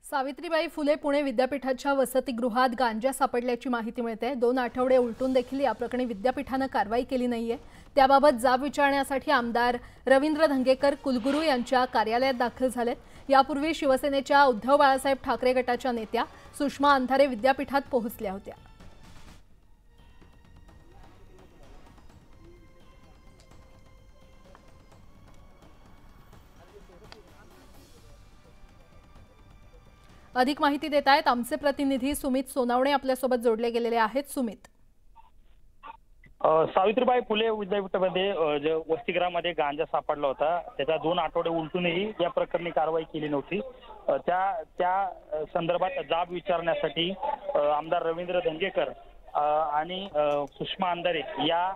सावित्रीबाई फुले पुणे विद्यापीठाच्या वसतिगृहात गांजा सापडल्याची माहिती मिळते। 2 आठवडे उलटून देखील या प्रकरणी विद्यापीठाने कारवाई केली नाहीये। त्याबाबत जाब विचारण्यासाठी आमदार रवींद्र धंगेकर कुलगुरू यांच्या कार्यालयात दाखल झालेत। यापूर्वी शिवसेनेच्या उद्धव बाळासाहेब ठाकरे गटाच्या नेत्या सुषमा अंधारे विद्यापीठात पोहोचल्या होत्या। अधिक माहिती देत आहेत आमचे प्रतिनिधी सुमित सोनावणे आपल्यासोबत जोडले गेलेले आहेत। सुमित, सावित्रीबाई फुले विद्यापीठामध्ये जे वसतिगृहामध्ये गांजा सापडला होता त्याचा 2 आठवडे उलटूनही या प्रकरणी कारवाई केली नव्हती। त्या संदर्भात जाब विचारण्यासाठी आमदार रवींद्र धंगेकर आणि सुषमा अंधारे या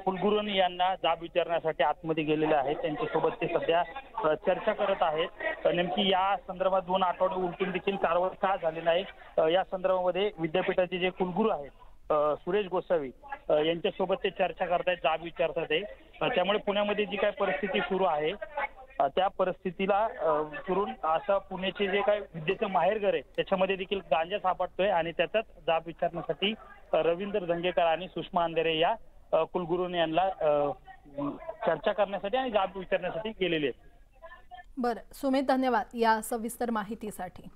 कुलगुरूंनी यांना जाब विचारण्यासाठी आतमध्ये गेलेले आहेत। त्यांच्यासोबत ते सध्या चर्चा करत आहेत। नेमकी या संदर्भात 2 आठवडे उलटून देखील कारवाई का झाली नाही या संदर्भामध्ये विद्यापीठाचे जे कुलगुरू आहेत सुरेश गोसावी यांच्यासोबत ते चर्चा करतायत, जाब विचारतात। त्यामुळे पुण्यामध्ये जी काय परिस्थिती सुरू आहे त्या परिस्थितीला फिरून असं पुण्याचे जे काय विद्येचं माहेरघर आहे त्याच्यामध्ये देखील गांजा सापडतोय आणि त्याचाच जाब विचारण्यासाठी रवींद्र धंगेकर आणि सुषमा अंधारे या कुलगुरूंनी यांना चर्चा करण्यासाठी आणि जाब विचारण्यासाठी गेलेले आहेत। बरं सुमित, धन्यवाद या सविस्तर माहितीसाठी।